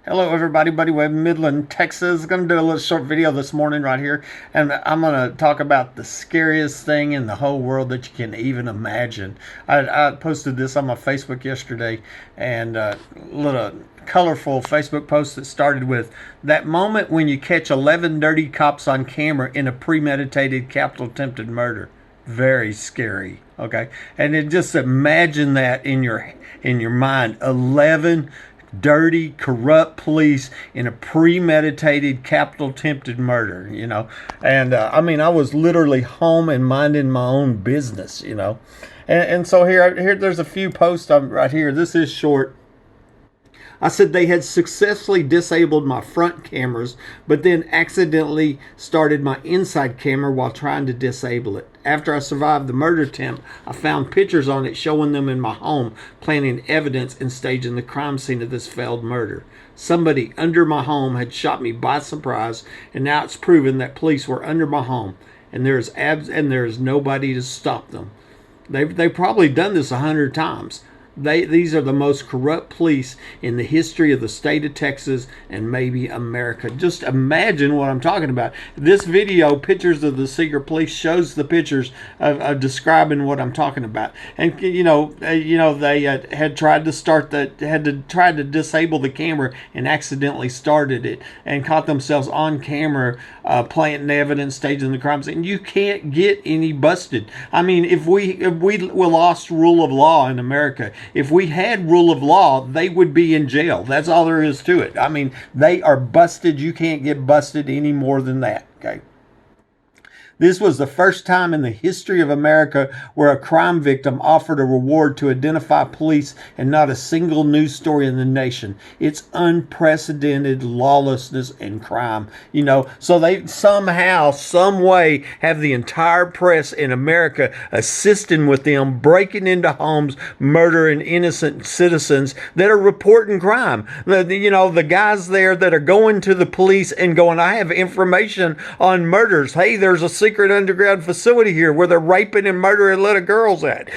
Hello everybody, Buddy Webb, Midland, Texas. Going to do a little short video this morning right here, and I'm going to talk about the scariest thing in the whole world that you can even imagine. I posted this on my Facebook yesterday, and a little colorful Facebook post that started with, "That moment when you catch 11 dirty cops on camera in a premeditated capital attempted murder." Very scary, okay? And then just imagine that in your mind. 11 dirty, corrupt police in a premeditated capital attempted murder, and I mean, I was literally home and minding my own business, and so here there's a few posts right here. This is short. I said they had successfully disabled my front cameras, but then accidentally started my inside camera while trying to disable it. After I survived the murder attempt, I found pictures on it showing them in my home, planting evidence and staging the crime scene of this failed murder. Somebody under my home had shot me by surprise, and now it's proven that police were under my home, and there is nobody to stop them. They've probably done this 100 times. These are the most corrupt police in the history of the state of Texas and maybe America. Just imagine what I'm talking about. This video, pictures of the secret police, shows the pictures of describing what I'm talking about. And they had tried to disable the camera and accidentally started it and caught themselves on camera planting evidence, staging the crime scene. You can't get any busted. I mean, if we lost rule of law in America. If we had rule of law, they would be in jail. That's all there is to it. I mean, they are busted. You can't get busted any more than that, okay? This was the first time in the history of America where a crime victim offered a reward to identify police, and not a single news story in the nation. It's unprecedented lawlessness and crime, So they somehow, some way, have the entire press in America assisting with them, breaking into homes, murdering innocent citizens that are reporting crime. The guys there that are going to the police and going, "I have information on murders. Hey, there's a secret underground facility here where they're raping and murdering little girls at."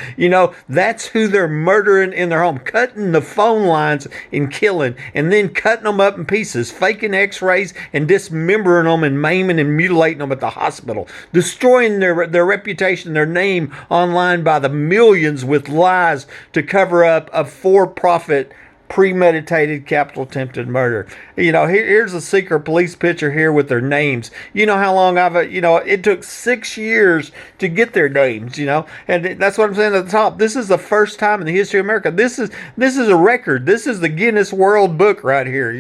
That's who they're murdering in their home, cutting the phone lines and killing, and then cutting them up in pieces, faking x-rays and dismembering them and maiming and mutilating them at the hospital, destroying their reputation, their name online by the millions with lies to cover up a for-profit premeditated capital attempted murder. Here's a secret police picture here with their names. You know how long it took 6 years to get their names, and that's what I'm saying at the top. This is the first time in the history of America. This is a record. This is the Guinness World Book right here,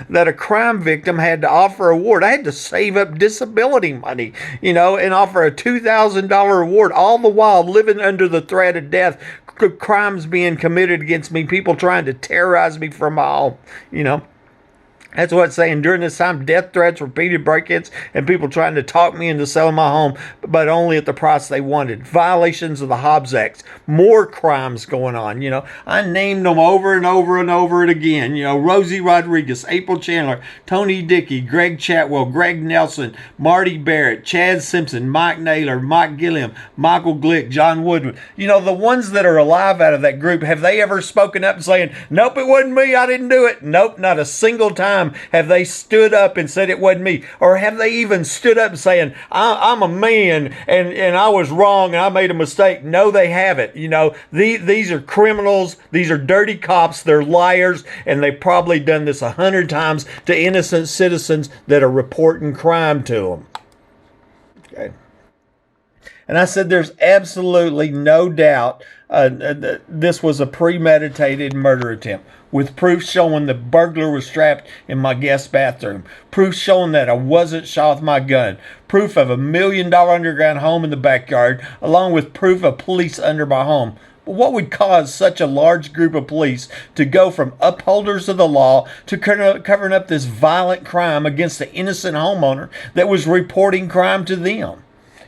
that a crime victim had to offer a reward. I had to save up disability money, and offer a $2,000 reward, all the while living under the threat of death, crimes being committed against me, people trying to terrorize me from my home, That's what it's saying. During this time, death threats, repeated break-ins, and people trying to talk me into selling my home, but only at the price they wanted. Violations of the Hobbs Act. More crimes going on. I named them over and over and over and again. Rosie Rodriguez, April Chandler, Tony Dickey, Greg Chatwell, Greg Nelson, Marty Barrett, Chad Simpson, Mike Naylor, Mike Gilliam, Michael Glick, John Woodward. The ones that are alive out of that group, have they ever spoken up and saying, "Nope, it wasn't me, I didn't do it"? Nope, not a single time have they stood up and said it wasn't me. Or have they even stood up and saying, I'm a man and I was wrong and I made a mistake? No, they haven't. These are criminals. These are dirty cops. They're liars. And they've probably done this 100 times to innocent citizens that are reporting crime to them. Okay. And I said there's absolutely no doubt this was a premeditated murder attempt, with proof showing the burglar was trapped in my guest bathroom, proof showing that I wasn't shot with my gun, proof of $1 million underground home in the backyard, along with proof of police under my home. But what would cause such a large group of police to go from upholders of the law to covering up this violent crime against the innocent homeowner that was reporting crime to them?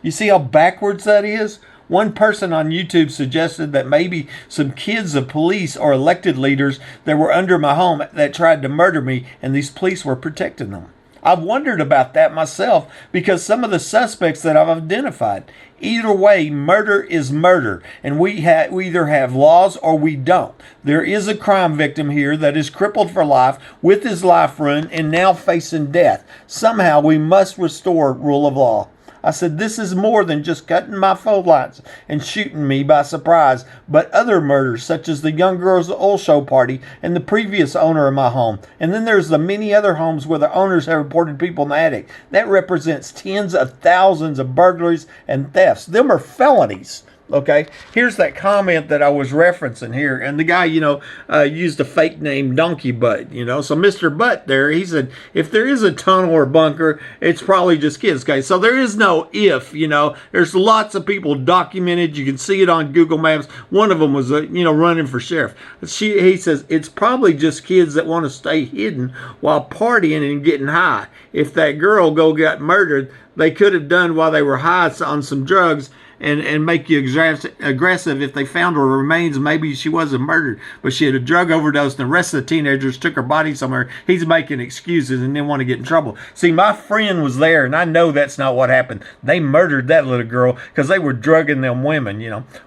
You see how backwards that is? One person on YouTube suggested that maybe some kids of police or elected leaders that were under my home that tried to murder me, and these police were protecting them. I've wondered about that myself, because some of the suspects that I've identified, Either way, murder is murder, and we either have laws or we don't. There is a crime victim here that is crippled for life, with his life ruined, and now facing death. Somehow we must restore rule of law. I said, this is more than just cutting my phone lines and shooting me by surprise, but other murders, such as the young girl's oil show party and the previous owner of my home. And then there's the many other homes where the owners have reported people in the attic. That represents tens of thousands of burglaries and thefts. Them are felonies. Okay, here's that comment that I was referencing here, and the guy, used a fake name Donkey Butt, so Mr. Butt there, he said, if there is a tunnel or bunker, it's probably just kids. Okay, so there is no if, there's lots of people documented. You can see it on Google Maps. One of them was, running for sheriff. He says, it's probably just kids that want to stay hidden while partying and getting high. If that girl got murdered, they could have done while they were high on some drugs, and make you aggressive. If they found her remains, maybe she wasn't murdered, but she had a drug overdose, and the rest of the teenagers took her body somewhere. He's making excuses and didn't want to get in trouble. See, my friend was there, and I know that's not what happened. They murdered that little girl because they were drugging them women.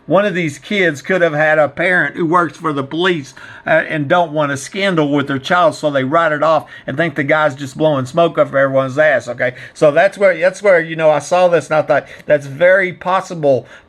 One of these kids could have had a parent who works for the police and don't want a scandal with their child, so they write it off and think the guy's just blowing smoke up everyone's ass. Okay, so that's where I saw this, and I thought that's very possible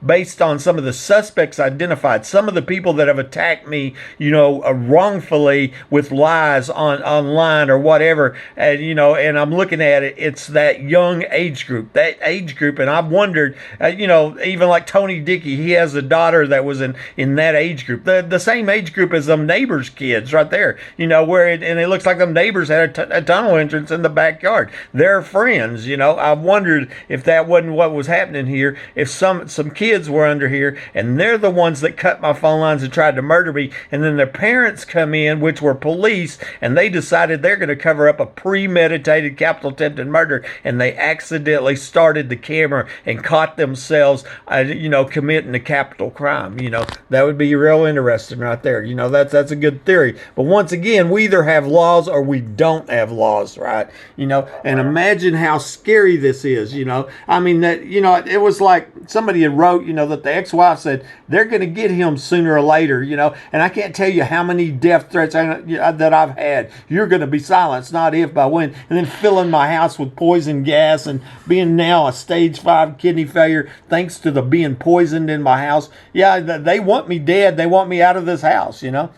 based on some of the suspects identified, some of the people that have attacked me, wrongfully with lies online or whatever, and I'm looking at it, it's that young age group, and I've wondered, even like Tony Dickey, he has a daughter that was in that age group, the same age group as them neighbors' kids right there, and it looks like them neighbors had a tunnel entrance in the backyard. They're friends, I've wondered if that wasn't what was happening here, if some kids were under here, and they're the ones that cut my phone lines and tried to murder me, and then their parents come in, which were police, and they decided they're going to cover up a premeditated capital attempted murder, and they accidentally started the camera and caught themselves, committing a capital crime. That would be real interesting right there. That's a good theory. But once again, we either have laws or we don't have laws, right? And imagine how scary this is. It was like somebody had wrote, that the ex-wife said they're going to get him sooner or later, and I can't tell you how many death threats that I've had. You're going to be silenced, not if, by when. And then filling my house with poison gas and being now a stage 5 kidney failure thanks to the being poisoned in my house. Yeah, they want me dead. They want me out of this house, I'm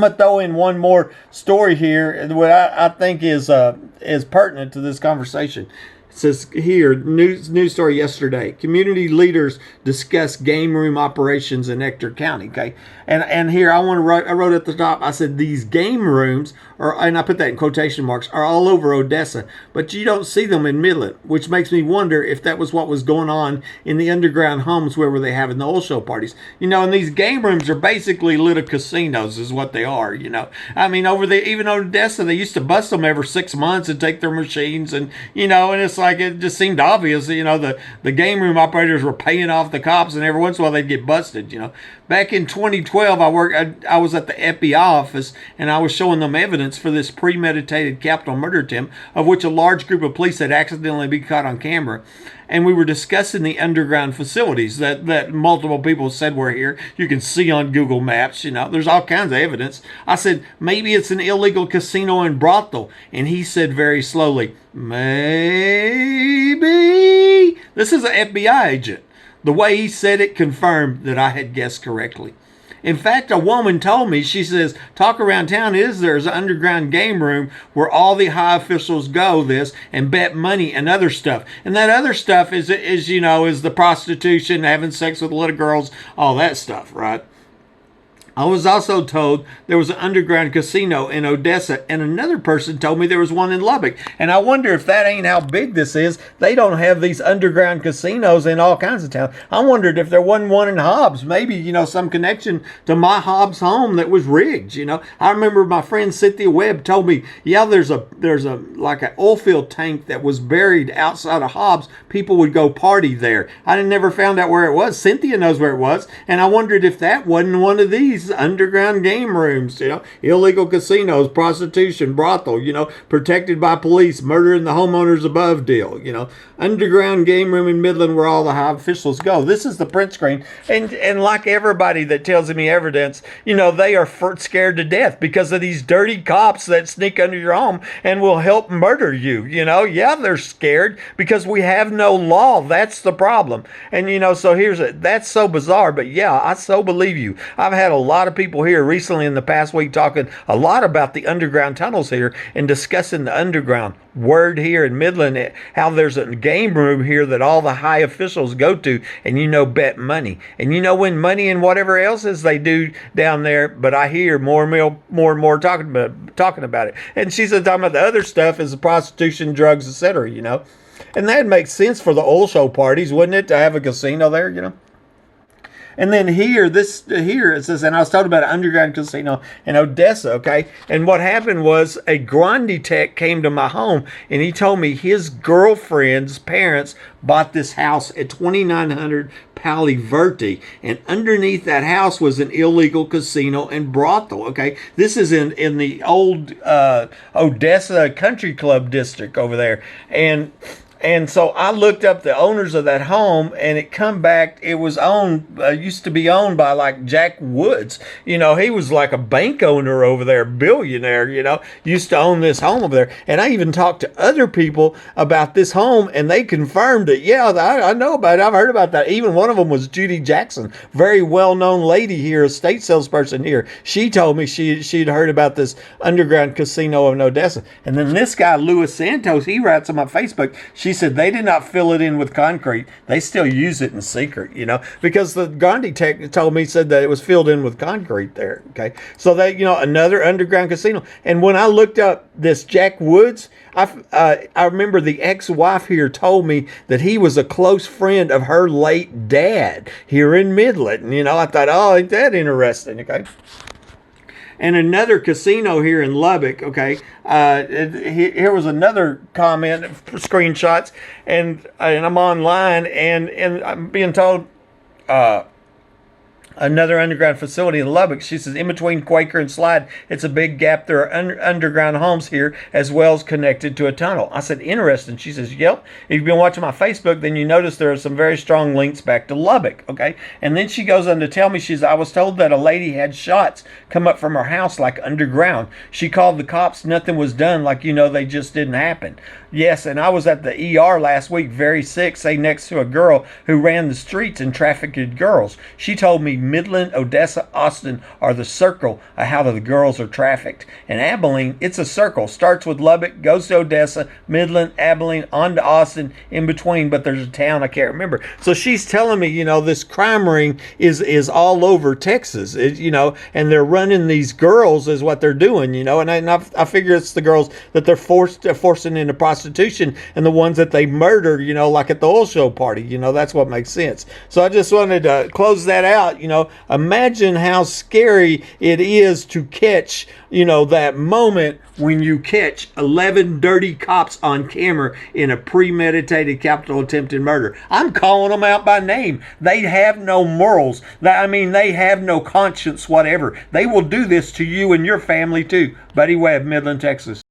going to throw in one more story here, what I think is pertinent to this conversation. It says here, news story yesterday. Community leaders discuss game room operations in Ector County. Okay, and here I wrote at the top. I said these game rooms and I put that in quotation marks, are all over Odessa, but you don't see them in Midland, which makes me wonder if that was what was going on in the underground homes where were they having the oil show parties. And these game rooms are basically little casinos, is what they are. I mean, even Odessa, they used to bust them every 6 months and take their machines, and and it's like it just seemed obvious. The game room operators were paying off the cops, and every once in a while they'd get busted. Back in 2012, I was at the FBI office, and I was showing them evidence for this premeditated capital murder attempt, of which a large group of police had accidentally been caught on camera. And we were discussing the underground facilities that multiple people said were here. You can see on Google Maps, there's all kinds of evidence. I said, maybe it's an illegal casino and brothel. And he said very slowly, maybe. This is an FBI agent. The way he said it confirmed that I had guessed correctly. In fact, a woman told me, she says, talk around town there's an underground game room where all the high officials go and bet money and other stuff. And that other stuff is the prostitution, having sex with little girls, all that stuff, right? I was also told there was an underground casino in Odessa, and another person told me there was one in Lubbock. And I wonder if that ain't how big this is. They don't have these underground casinos in all kinds of towns. I wondered if there wasn't one in Hobbs, maybe, some connection to my Hobbs home that was rigged. I remember my friend Cynthia Webb told me, yeah, there's a like an oil field tank that was buried outside of Hobbs. People would go party there. I never found out where it was. Cynthia knows where it was, and I wondered if that wasn't one of these. these underground game rooms, illegal casinos, prostitution, brothel, protected by police, murder in the homeowners above deal, underground game room in Midland where all the high officials go. This is the print screen. And like everybody that tells me evidence, they are scared to death because of these dirty cops that sneak under your home and will help murder you. Yeah, they're scared because we have no law. That's the problem. And, so that's so bizarre. But yeah, I so believe you. I've had a lot of people here recently in the past week talking a lot about the underground tunnels here and discussing the underground word here in Midland, how there's a game room here that all the high officials go to and bet money and win money and whatever else is they do down there. But I hear more and more talking about it. And she's talking about the other stuff is the prostitution, drugs, etc. And that makes sense for the oil show parties, wouldn't it, to have a casino there? And then here it says, and I was talking about an underground casino in Odessa, okay? And what happened was a Grandi tech came to my home, and he told me his girlfriend's parents bought this house at 2900 Pali Verti, and underneath that house was an illegal casino and brothel, okay? This is in the old Odessa Country Club district over there. And so I looked up the owners of that home, and it come back. It was used to be owned by like Jack Woods. He was like a bank owner over there, billionaire. Used to own this home over there. And I even talked to other people about this home, and they confirmed it. Yeah, I know about it. I've heard about that. Even one of them was Judy Jackson, very well-known lady here, estate salesperson here. She told me she'd heard about this underground casino in Odessa. And then this guy, Louis Santos, he writes on my Facebook. She said they did not fill it in with concrete. They still use it in secret, because the Gandhi tech said that it was filled in with concrete there. Okay. So they, another underground casino. And when I looked up this Jack Woods, I remember the ex-wife here told me that he was a close friend of her late dad here in Midland. I thought, oh, ain't that interesting? Okay. And another casino here in Lubbock, okay, here was another comment, screenshots, and I'm online, and I'm being told another underground facility in Lubbock. She says, in between Quaker and Slide, it's a big gap. There are underground homes here as well as connected to a tunnel. I said, interesting. She says, yep. If you've been watching my Facebook, then you notice there are some very strong links back to Lubbock, okay? And then she goes on to tell me, I was told that a lady had shots come up from her house like underground. She called the cops. Nothing was done. Like, they just didn't happen. Yes, and I was at the ER last week, very sick, say next to a girl who ran the streets and trafficked girls. She told me Midland, Odessa, Austin are the circle of how the girls are trafficked. And Abilene, it's a circle. Starts with Lubbock, goes to Odessa, Midland, Abilene, on to Austin, in between, but there's a town I can't remember. So she's telling me, this crime ring is all over Texas, and they're running these girls is what they're doing, and I figure it's the girls that they're forcing into prostitution and the ones that they murder, like at the oil show party, that's what makes sense. So I just wanted to close that out. Imagine how scary it is to catch, that moment when you catch 11 dirty cops on camera in a premeditated capital attempted murder. I'm calling them out by name. They have no morals. They have no conscience whatever. They will do this to you and your family too. Buddy Webb, Midland, Texas.